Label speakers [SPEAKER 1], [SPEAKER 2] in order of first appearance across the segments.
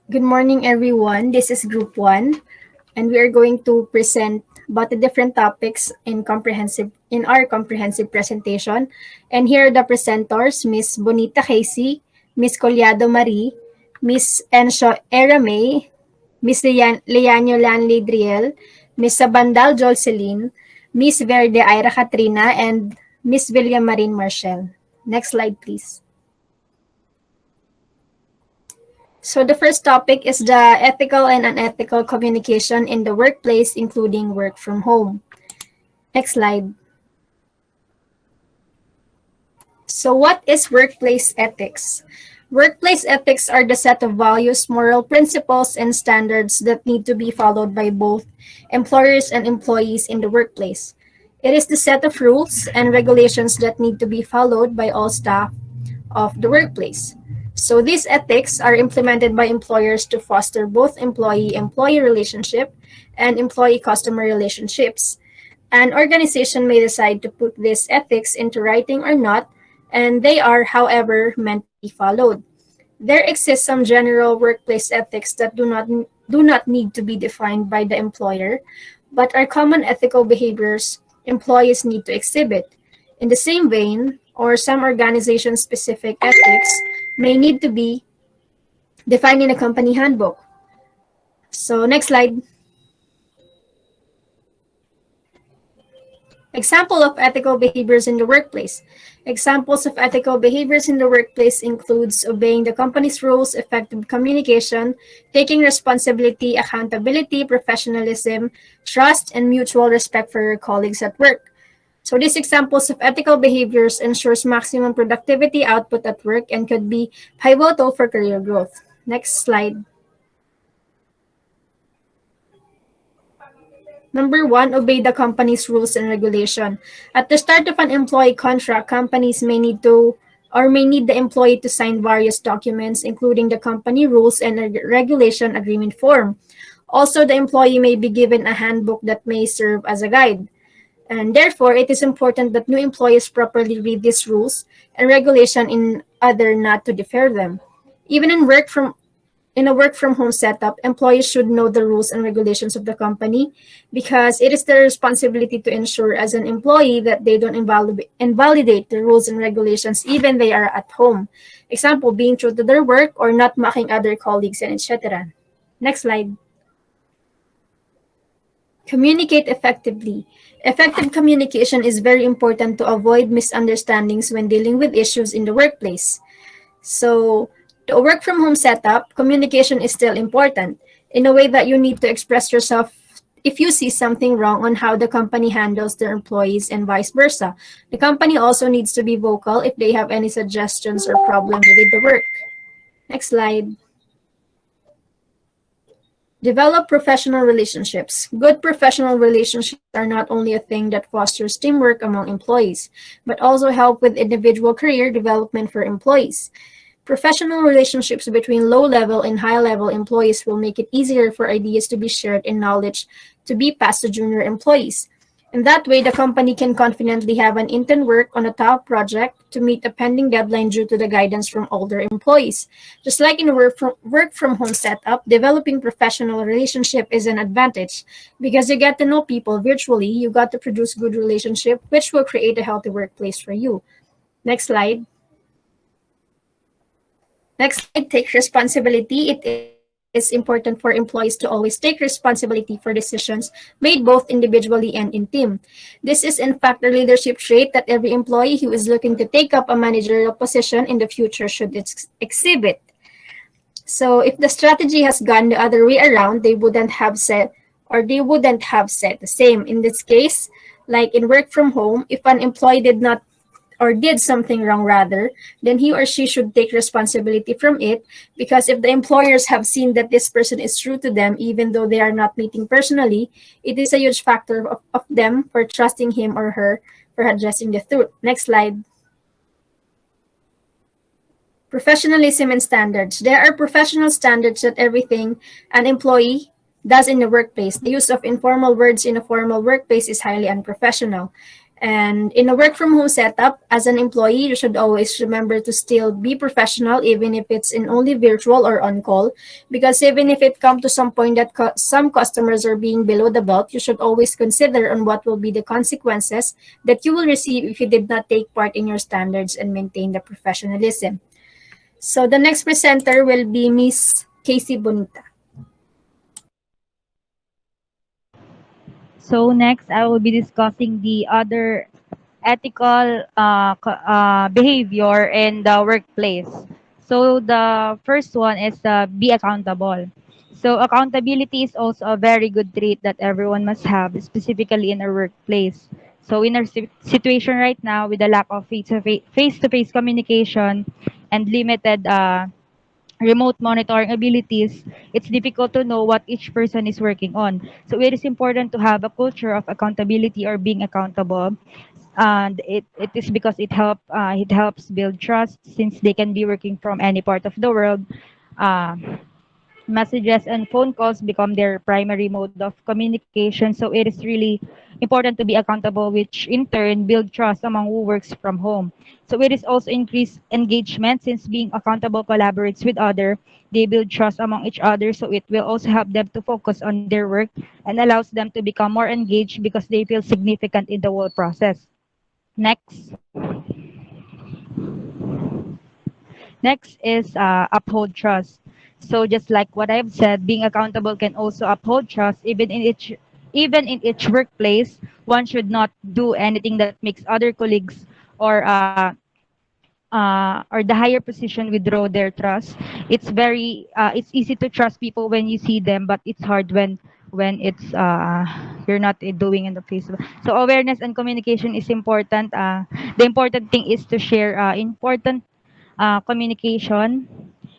[SPEAKER 1] Good morning, everyone. This is Group 1, and we are going to present about the different topics in our comprehensive presentation. And here are the presenters, Miss Bonita Casey, Miss Collado Marie, Miss Encio Era May, Miss Leanio Lanley Driel, Miss Sabandal Jocelyn, Miss Verde Ira Katrina, and Miss William Marine Marshall. Next slide, please. So the first topic is the ethical and unethical communication in the workplace, including work from home. Next slide. So what is workplace ethics? Workplace ethics are the set of values, moral principles, and standards that need to be followed by both employers and employees in the workplace. It is the set of rules and regulations that need to be followed by all staff of the workplace. So these ethics are implemented by employers to foster both employee-employee relationship and employee-customer relationships. An organization may decide to put these ethics into writing or not, and they are, however, meant to be followed. There exist some general workplace ethics that do not need to be defined by the employer, but are common ethical behaviors employees need to exhibit. In the same vein, or some organization specific ethics may need to be defined in a company handbook. So next slide. Example of ethical behaviors in the workplace. Examples of ethical behaviors in the workplace includes obeying the company's rules, effective communication, taking responsibility, accountability, professionalism, trust, and mutual respect for your colleagues at work. So these examples of ethical behaviors ensures maximum productivity output at work and could be pivotal for career growth. Next slide. Number 1, obey the company's rules and regulation. At the start of an employee contract, companies may need the employee to sign various documents, including the company rules and regulation agreement form. Also, the employee may be given a handbook that may serve as a guide. And therefore, it is important that new employees properly read these rules and regulation in order not to defer them. Even in a work from home setup, employees should know the rules and regulations of the company because it is their responsibility to ensure as an employee that they don't invalidate the rules and regulations even they are at home. Example, being true to their work or not mocking other colleagues and etc. Next slide. Communicate effectively. Effective communication is very important to avoid misunderstandings when dealing with issues in the workplace. So, to a work from home setup, communication is still important in a way that you need to express yourself if you see something wrong on how the company handles their employees and vice versa. The company also needs to be vocal if they have any suggestions or problems with the work. Next slide. Develop professional relationships. Good professional relationships are not only a thing that fosters teamwork among employees, but also help with individual career development for employees. Professional relationships between low-level and high-level employees will make it easier for ideas to be shared and knowledge to be passed to junior employees. In that way, the company can confidently have an intern work on a top project to meet a pending deadline due to the guidance from older employees. Just like in a work from home setup, developing professional relationship is an advantage because you get to know people virtually. You got to produce good relationship, which will create a healthy workplace for you. Next slide. Next slide, take responsibility. It is important for employees to always take responsibility for decisions made both individually and in team. This is in fact a leadership trait that every employee who is looking to take up a managerial position in the future should exhibit. So if the strategy has gone the other way around, they wouldn't have said the same. In this case, like in work from home, if an employee did something wrong rather, then he or she should take responsibility from it because if the employers have seen that this person is true to them even though they are not meeting personally, it is a huge factor of them for trusting him or her for addressing the truth. Next slide. Professionalism and standards. There are professional standards that everything an employee does in the workplace. The use of informal words in a formal workplace is highly unprofessional. And in a work from home setup, as an employee, you should always remember to still be professional, even if it's in only virtual or on call. Because even if it comes to some point that some customers are being below the belt, you should always consider on what will be the consequences that you will receive if you did not take part in your standards and maintain the professionalism. So the next presenter will be Miss Casey Bonita.
[SPEAKER 2] So next, I will be discussing the other ethical behavior in the workplace. So the first one is be accountable. So accountability is also a very good trait that everyone must have, specifically in our workplace. So in our situation right now, with the lack of face-to-face communication and limited remote monitoring abilities, it's difficult to know what each person is working on. So it is important to have a culture of accountability or being accountable. And it is because it helps build trust since they can be working from any part of the world. Uh, Messages and phone calls become their primary mode of communication. So it is really important to be accountable, which in turn build trust among who works from home. So it is also increased engagement since being accountable collaborates with other. They build trust among each other. So it will also help them to focus on their work and allows them to become more engaged because they feel significant in the whole process. Next. Next is uphold trust. So just like what I've said, being accountable can also uphold trust even in each workplace. One should not do anything that makes other colleagues or the higher position withdraw their trust. It's easy to trust people when you see them, but it's hard when it's you're not doing in the face. So awareness and communication is important. The important thing is to share important communication,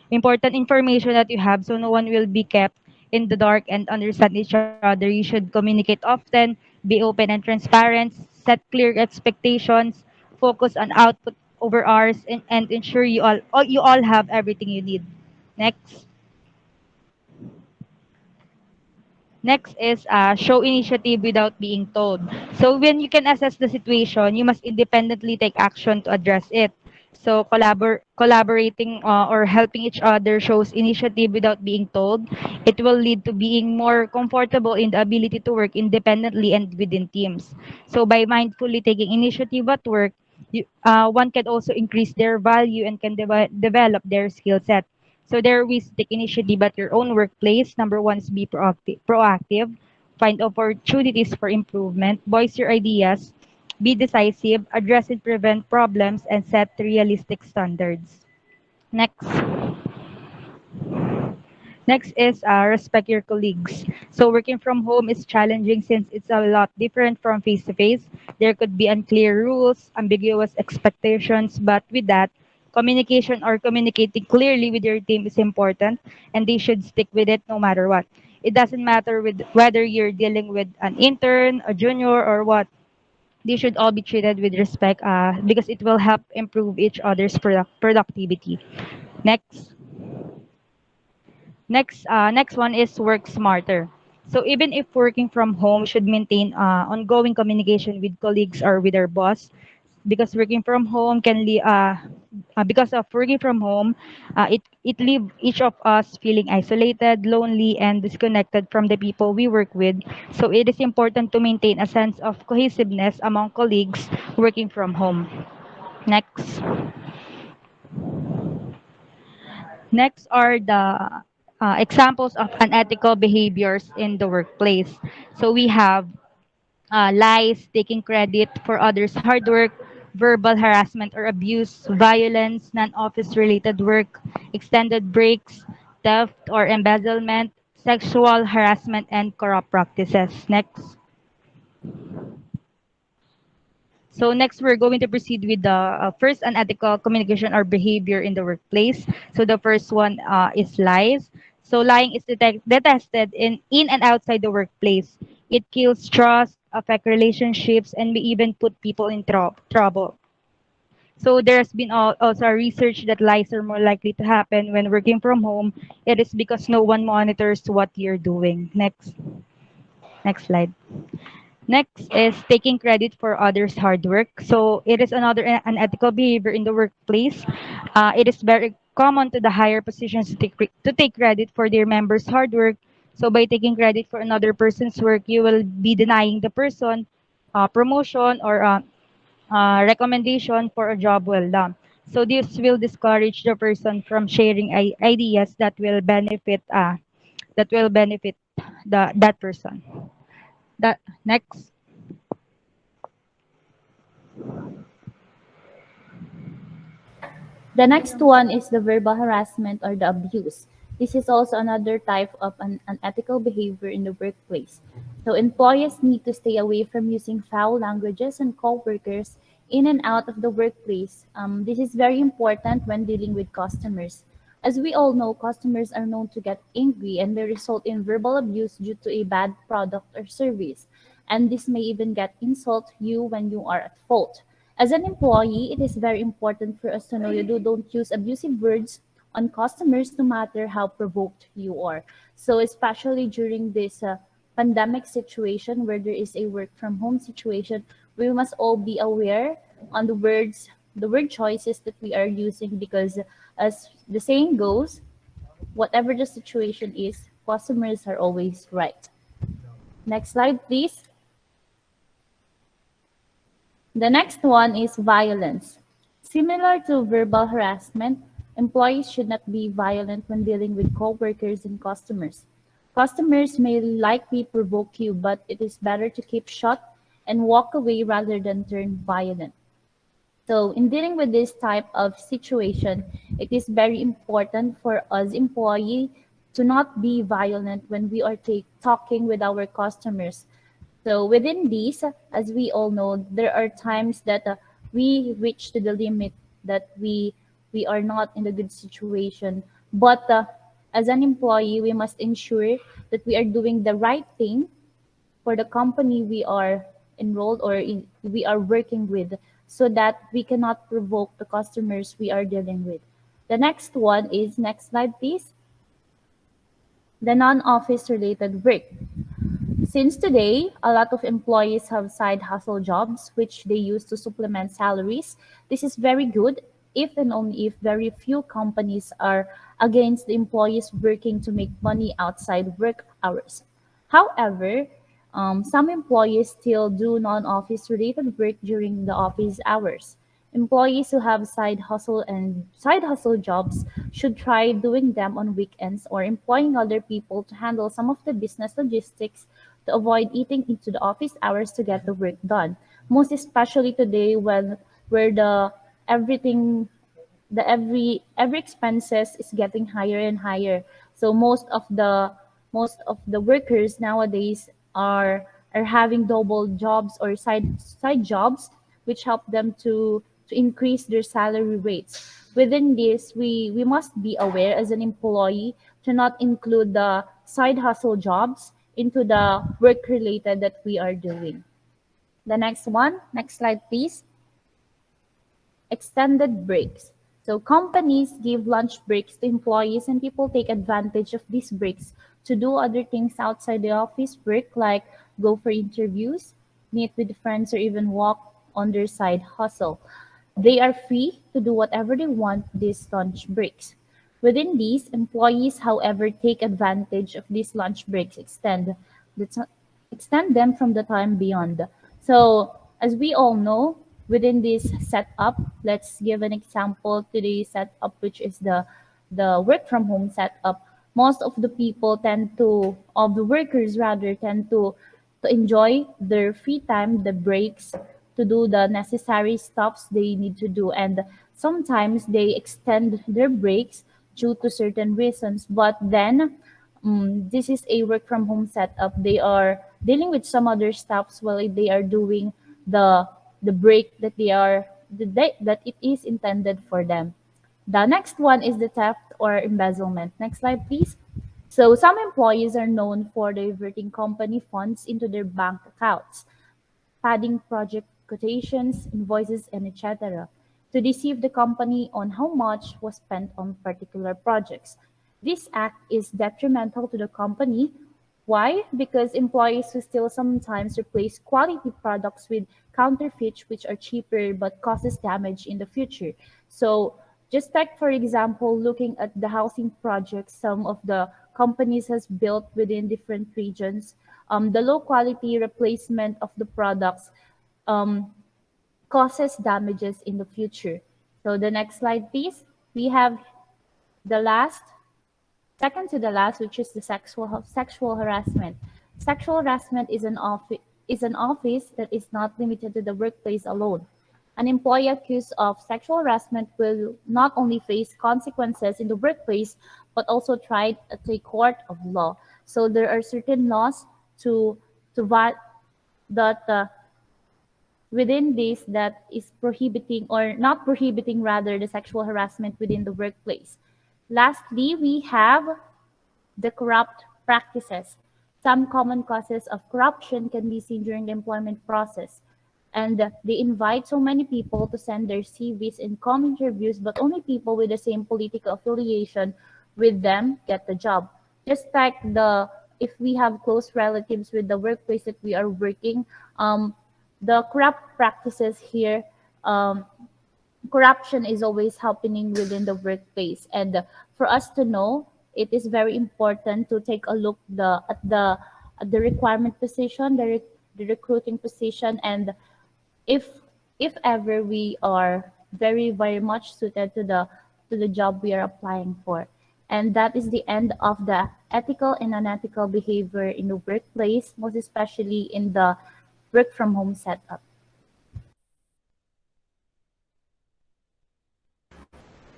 [SPEAKER 2] important information that you have, so no one will be kept in the dark and understand each other. You should communicate often, be open and transparent, set clear expectations, focus on output over hours, and ensure you all have everything you need. Next. Next is show initiative without being told. So when you can assess the situation, you must independently take action to address it. So collaborating or helping each other shows initiative without being told. It will lead to being more comfortable in the ability to work independently and within teams. So by mindfully taking initiative at work, one can also increase their value and can develop their skill set. So there are ways to take initiative at your own workplace. Number one is be proactive, find opportunities for improvement, voice your ideas, be decisive, address and prevent problems, and set realistic standards. Next. Next is respect your colleagues. So working from home is challenging since it's a lot different from face to face. There could be unclear rules, ambiguous expectations, but with that, communication or communicating clearly with your team is important and they should stick with it no matter what. It doesn't matter with whether you're dealing with an intern, a junior, or what. They should all be treated with respect because it will help improve each other's productivity. Next. Next one is work smarter. So even if working from home, should maintain ongoing communication with colleagues or with our boss, because working from home because of working from home, it leave each of us feeling isolated, lonely, and disconnected from the people we work with. So it is important to maintain a sense of cohesiveness among colleagues working from home. Next. Next are the examples of unethical behaviors in the workplace. So we have lies, taking credit for others' hard work, verbal harassment or abuse, violence, non-office related work, extended breaks, theft or embezzlement, sexual harassment, and corrupt practices. Next. So next, we're going to proceed with the first unethical communication or behavior in the workplace. So the first one is lies. So lying is detested in and outside the workplace. It kills trust, affect relationships, and may even put people in trouble. So there's been also research that lies are more likely to happen when working from home. It is because no one monitors what you're doing. Next slide. Next is taking credit for others' hard work. So it is another unethical behavior in the workplace. It is very common to the higher positions to take credit for their members' hard work. So by taking credit for another person's work, you will be denying the person promotion or recommendation for a job well done. So this will discourage the person from sharing ideas that will benefit that person. That next.
[SPEAKER 3] The next one is the verbal harassment or the abuse. This is also another type of an unethical behavior in the workplace. So employees need to stay away from using foul languages and coworkers in and out of the workplace. This is very important when dealing with customers. As we all know, customers are known to get angry and may result in verbal abuse due to a bad product or service. And this may even get insult you when you are at fault. As an employee, it is very important for us to know you don't use abusive words on customers no matter how provoked you are. So especially during this pandemic situation where there is a work from home situation, we must all be aware on the word choices that we are using because as the saying goes, whatever the situation is, customers are always right. Next slide, please. The next one is violence. Similar to verbal harassment, employees should not be violent when dealing with coworkers and customers. Customers may likely provoke you, but it is better to keep shut and walk away rather than turn violent. So, in dealing with this type of situation, it is very important for us employee to not be violent when we are talking with our customers. So within these, as we all know, there are times that we reach to the limit that we are not in a good situation. But as an employee, we must ensure that we are doing the right thing for the company we are enrolled or we are working with so that we cannot provoke the customers we are dealing with. The next one is, next slide please, the non-office related work. Since today, a lot of employees have side hustle jobs which they use to supplement salaries. This is very good if and only if very few companies are against the employees working to make money outside work hours. However, some employees still do non-office related work during the office hours. Employees who have side hustle jobs should try doing them on weekends or employing other people to handle some of the business logistics to avoid eating into the office hours to get the work done. Most especially today when where the everything the every expenses is getting higher and higher. So most of the workers nowadays are having double jobs or side jobs which help them to increase their salary rates. Within this, we must be aware as an employee to not include the side hustle jobs into the work related that we are doing. The next one, next slide please. Extended breaks. So companies give lunch breaks to employees and people take advantage of these breaks to do other things outside the office work like go for interviews, meet with friends or even walk on their side hustle. They are free to do whatever they want these lunch breaks. Within these, employees, however, take advantage of these lunch breaks, the extend them from the time beyond. So, as we all know, within this setup, let's give an example to the setup, which is the work from home setup. Most of the people of the workers rather, tend to enjoy their free time, the breaks, to do the necessary stuffs they need to do. And sometimes they extend their breaks due to certain reasons. But then this is a work from home setup. They are dealing with some other stuffs while they are doing the the break that they are that it is intended for them. The next one is the theft or embezzlement. Next slide, please. So some employees are known for diverting company funds into their bank accounts, padding project quotations, invoices, and etc. to deceive the company on how much was spent on particular projects. This act is detrimental to the company Why? Because employees who still sometimes replace quality products with counterfeits, which are cheaper but causes damage in the future. So just like, for example, looking at the housing projects some of the companies has built within different regions, the low quality replacement of the products um, causes damages in the future. So the next slide, please. We have the last second to the last, which is the sexual harassment. Sexual harassment is an office that is not limited to the workplace alone. An employee accused of sexual harassment will not only face consequences in the workplace, but also tried at a court of law. So there are certain laws to to va- that within this that is prohibiting or not prohibiting rather the sexual harassment within the workplace. Lastly, we have the corrupt practices. Some common causes of corruption can be seen during the employment process. And they invite so many people to send their CVs and come interviews, but only people with the same political affiliation with them get the job. Just like the if we have close relatives with the workplace that we are working, the corrupt practices here um, corruption is always happening within the workplace, and for us to know, it is very important to take a look at the requirement position, the recruiting position, and if if ever we are very much suited to the job we are applying for. And that is the end of the ethical and unethical behavior in the workplace, most especially in the work from home setup.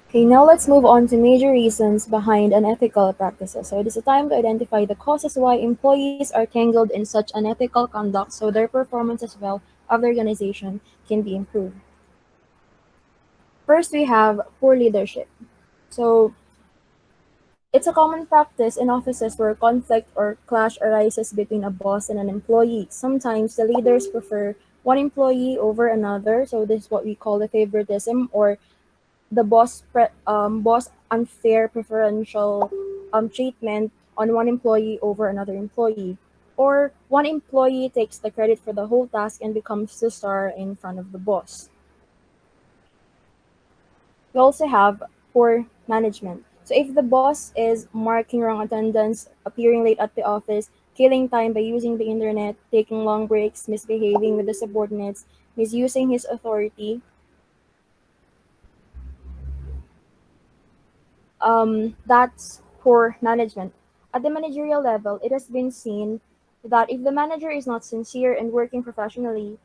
[SPEAKER 4] Okay, now let's move on to major reasons behind unethical practices. So it is a time to identify the causes why employees are tangled in such unethical conduct so their performance as well of the organization can be improved. First, we have poor leadership. So it's a common practice in offices where conflict or clash arises between a boss and an employee. Sometimes the leaders prefer one employee over another, so this is what we call the favoritism, or the boss unfair preferential treatment on one employee over another employee, or one employee takes the credit for the whole task and becomes the star in front of the boss. We also have poor management. So if the boss is marking wrong attendance, appearing late at the office, killing time by using the internet, taking long breaks, misbehaving with the subordinates, misusing his authority, that's poor management. At the managerial level, it has been seen that if the manager is not sincere and working professionally,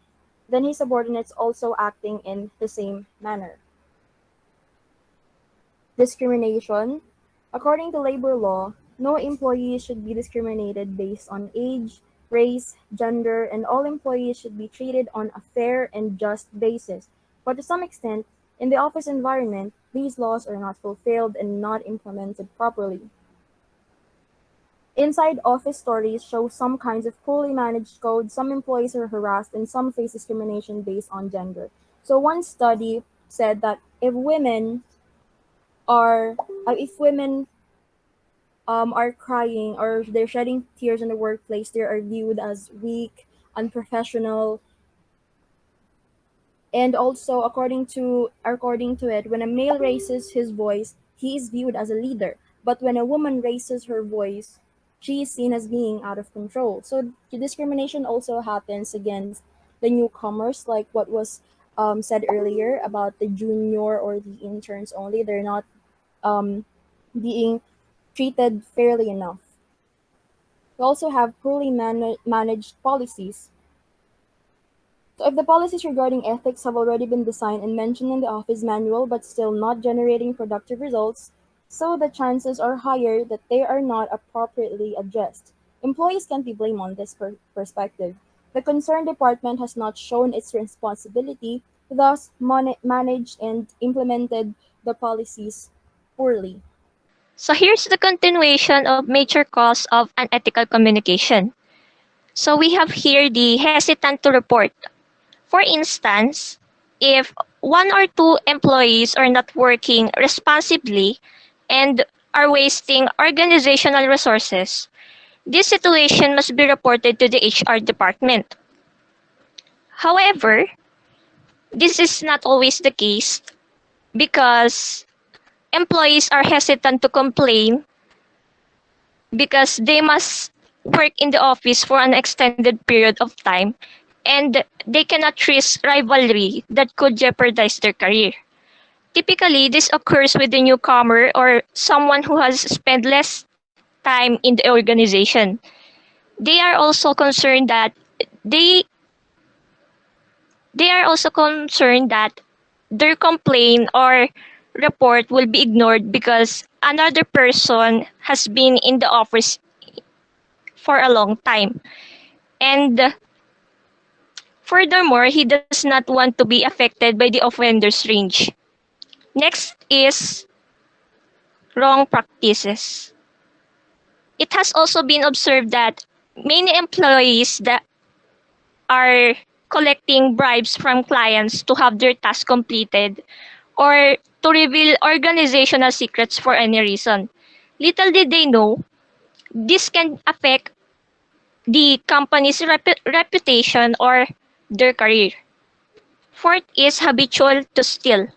[SPEAKER 4] then his subordinates also acting in the same manner. Discrimination. According to labor law, no employee should be discriminated based on age, race, gender, and all employees should be treated on a fair and just basis. But to some extent, in the office environment, these laws are not fulfilled and not implemented properly. Inside office stories show some kinds of poorly managed code, some employees are harassed, and some face discrimination based on gender. So one study said that are if women are crying or they're shedding tears in the workplace, they are viewed as weak, unprofessional, and also according to it, when a male raises his voice, he is viewed as a leader. But when a woman raises her voice, she is seen as being out of control. So the discrimination also happens against the newcomers, like what was said earlier about the junior or the interns only. They're not um, being treated fairly enough. We also have poorly managed policies. So if the policies regarding ethics have already been designed and mentioned in the office manual but still not generating productive results, so the chances are higher that they are not appropriately addressed. Employees can't be blamed on this perspective. The concerned department has not shown its responsibility, thus managed and implemented the policies poorly.
[SPEAKER 5] So here's the continuation of major cause of unethical communication. So we have here the hesitant to report. For instance, if one or two employees are not working responsibly and are wasting organizational resources, This situation must be reported to the HR department. However, this is not always the case because employees are hesitant to complain because they must work in the office for an extended period of time and they cannot risk rivalry that could jeopardize their career. Typically, this occurs with the newcomer or someone who has spent less time in the organization. They are also concerned that they they are also concerned that their complaint or report will be ignored because another person has been in the office for a long time. And furthermore, he does not want to be affected by the offender's range. Next is wrong practices. It has also been observed that many employees that are collecting bribes from clients to have their task completed or to reveal organizational secrets for any reason. Little did they know, this can affect the company's reputation or their career. Fourth is habitual to steal.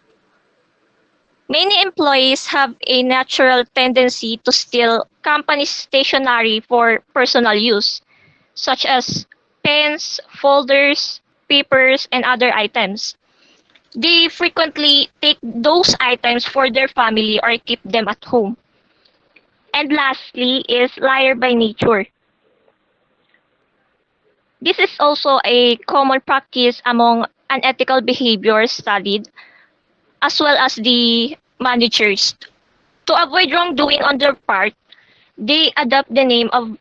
[SPEAKER 5] Many employees have a natural tendency to steal company stationery for personal use, such as pens, folders, papers, and other items. They frequently take those items for their family or keep them at home. And lastly is liar by nature. This is also a common practice among unethical behaviors studied, as well as the managers. To avoid wrongdoing on their part, they adopt the name of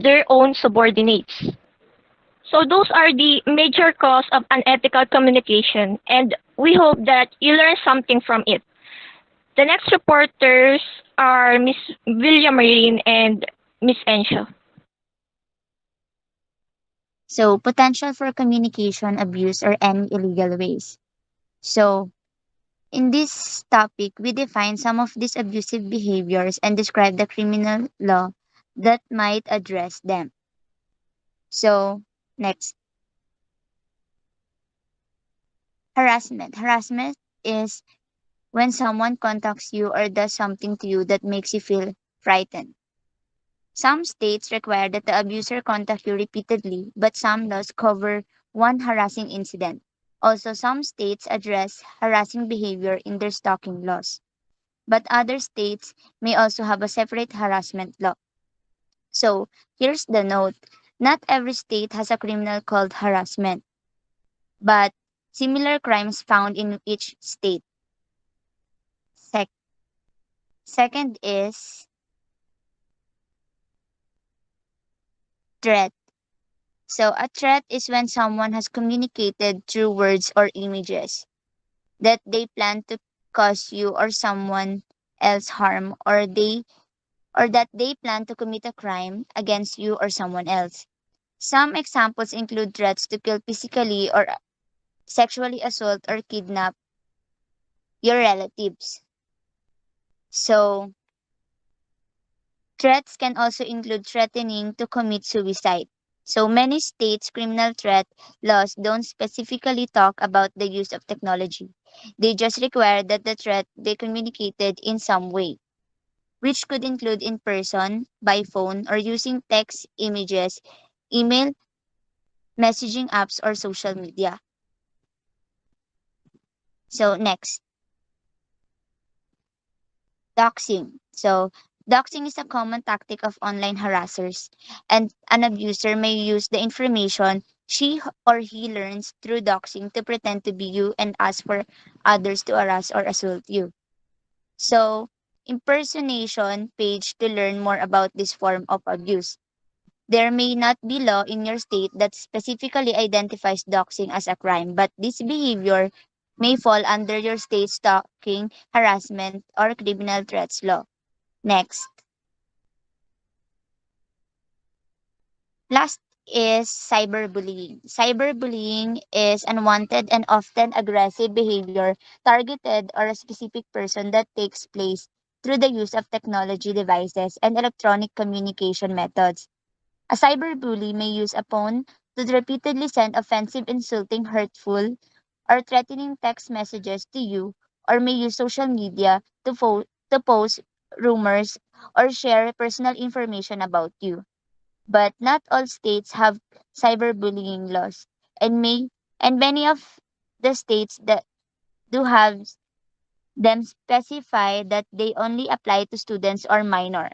[SPEAKER 5] their own subordinates. So those are the major cause of unethical communication, and we hope that you learn something from it. The next reporters are Miss William Marine and Miss Ensho.
[SPEAKER 6] So, potential for communication abuse or any illegal ways. So, in this topic, we define some of these abusive behaviors and describe the criminal law that might address them. So, next, harassment. Harassment is when someone contacts you or does something to you that makes you feel frightened. Some states require that the abuser contact you repeatedly, but some laws cover one harassing incident. Also, some states address harassing behavior in their stalking laws, but other states may also have a separate harassment law. So, here's the note. Not every state has a criminal called harassment, but similar crimes found in each state. Sec- Second is threat. So, a threat is when someone has communicated through words or images that they plan to cause you or someone else harm, or that they plan to commit a crime against you or someone else. Some examples include threats to kill physically or sexually assault or kidnap your relatives. So, threats can also include threatening to commit suicide. So, many states' criminal threat laws don't specifically talk about the use of technology. They just require that the threat be communicated in some way, which could include in person, by phone, or using text, images, email, messaging apps, or social media. So, next, doxing. So, doxing is a common tactic of online harassers, and an abuser may use the information or he learns through doxing to pretend to be you and ask for others to harass or assault you. So, impersonation page to learn more about this form of abuse. There may not be law in your state that specifically identifies doxing as a crime, but this behavior may fall under your state's stalking, harassment, or criminal threats law. Next. Last is cyberbullying. Cyberbullying is unwanted and often aggressive behavior targeted or a specific person that takes place through the use of technology devices and electronic communication methods. A cyberbully may use a phone to repeatedly send offensive, insulting, hurtful, or threatening text messages to you, or may use social media to post rumors or share personal information about you. But not all states have cyberbullying laws, and many of the states that do have them specify that they only apply to students or minor.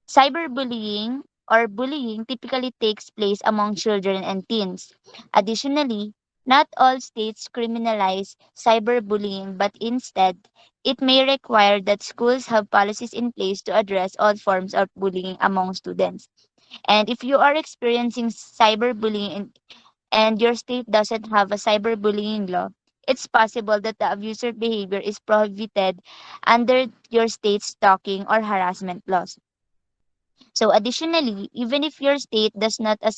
[SPEAKER 6] Cyberbullying or bullying typically takes place among children and teens. Additionally, not all states criminalize cyberbullying, but instead, it may require that schools have policies in place to address all forms of bullying among students. And if you are experiencing cyberbullying and your state doesn't have a cyberbullying law, it's possible that the abuser behavior is prohibited under your state's stalking or harassment laws. So additionally, even if your state does have a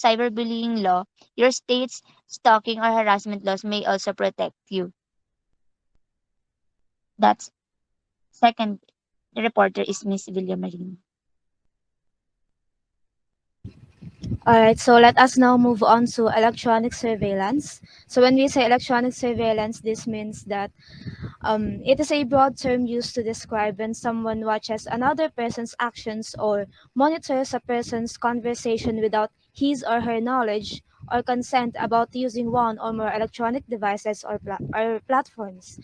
[SPEAKER 6] cyberbullying law, your state's stalking or harassment laws may also protect you. That's second. The reporter is Miss Villamarina.
[SPEAKER 7] Alright, so let us now move on to electronic surveillance. So when we say electronic surveillance, this means that it is a broad term used to describe when someone watches another person's actions or monitors a person's conversation without his or her knowledge or consent about using one or more electronic devices or platforms.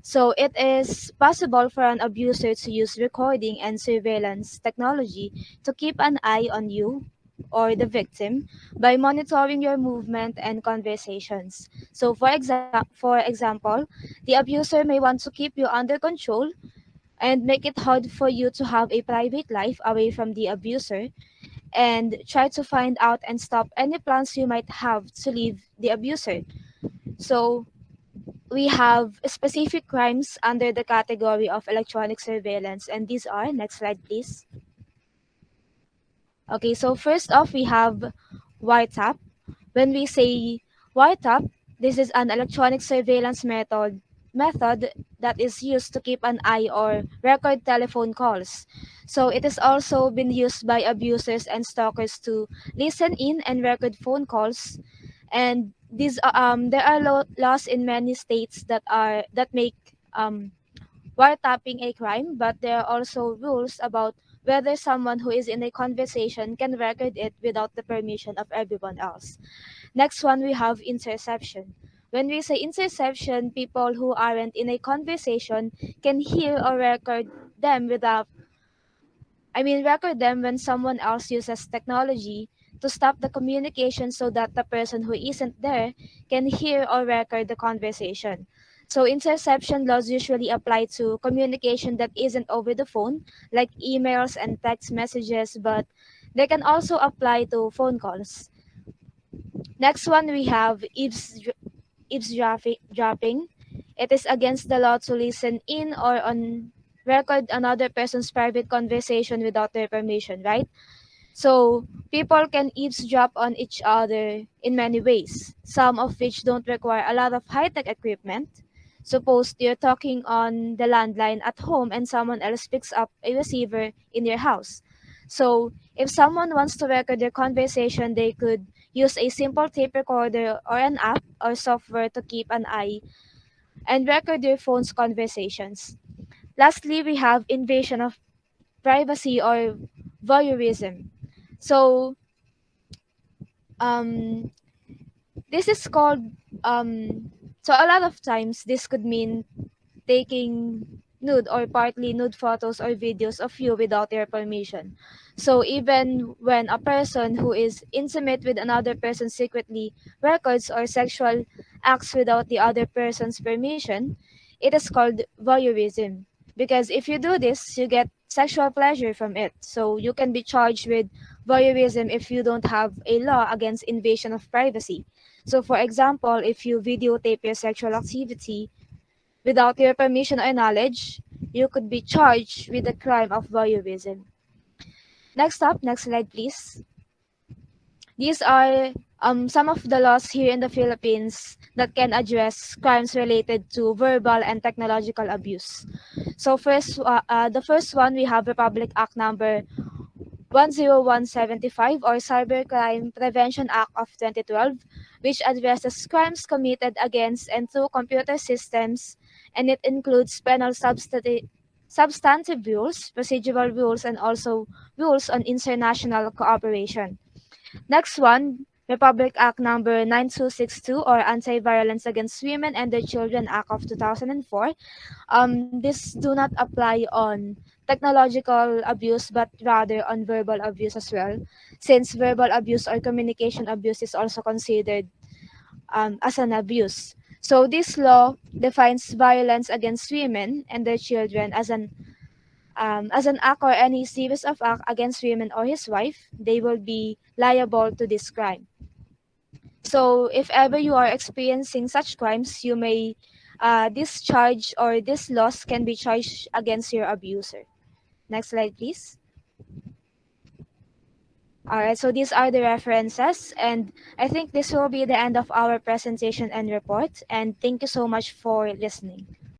[SPEAKER 7] So it is possible for an abuser to use recording and surveillance technology to keep an eye on you or the victim by monitoring your movement and conversations. So for example, the abuser may want to keep you under control and make it hard for you to have a private life away from the abuser and try to find out and stop any plans you might have to leave the abuser. So we have specific crimes under the category of electronic surveillance, and these are, next slide please. Okay, so first off, we have wiretap. When we say wiretap, this is an electronic surveillance method that is used to keep an eye or record telephone calls. So it has also been used by abusers and stalkers to listen in and record phone calls. And there are laws in many states that make wiretapping a crime, but there are also rules about whether someone who is in a conversation can record it without the permission of everyone else. Next one, we have interception. When we say interception, people who aren't in a conversation can hear or them without record them when someone else uses technology to stop the communication so that the person who isn't there can hear or record the conversation. So interception laws usually apply to communication that isn't over the phone, like emails and text messages, but they can also apply to phone calls. Next one, we have eavesdropping. It is against the law to listen in or on record another person's private conversation without their permission, right? So people can eavesdrop on each other in many ways, some of which don't require a lot of high-tech equipment. Suppose you're talking on the landline at home and someone else picks up a receiver in your house. So if someone wants to record their conversation, they could use a simple tape recorder or an app or software to keep an eye and record your phone's conversations. Lastly, we have invasion of privacy or voyeurism. So um, this is called so a lot of times this could mean taking nude or partly nude photos or videos of you without their permission. So even when a person who is intimate with another person secretly records or sexual acts without the other person's permission, it is called voyeurism. Because if you do this, you get sexual pleasure from it. So you can be charged with voyeurism if you don't have a law against invasion of privacy. So for example, if you videotape your sexual activity without your permission or knowledge, you could be charged with the crime of voyeurism. Next up, next slide, please. These are some of the laws here in the Philippines that can address crimes related to verbal and technological abuse. So the first one, we have Republic Act number 10175, or Cybercrime Prevention Act of 2012, which addresses crimes committed against and through computer systems, and it includes substantive rules, procedural rules, and also rules on international cooperation. Next one, Republic Act number 9262, or Anti-Violence Against Women and Their Children Act of 2004. This do not apply on technological abuse, but rather on verbal abuse as well, since verbal abuse or communication abuse is also considered as an abuse. So this law defines violence against women and their children as an act or any series of act against women or his wife. They will be liable to this crime. So if ever you are experiencing such crimes, you may discharge, or this loss can be charged against your abuser. Next slide, please. All right, so these are the references, and I think this will be the end of our presentation and report. And thank you so much for listening.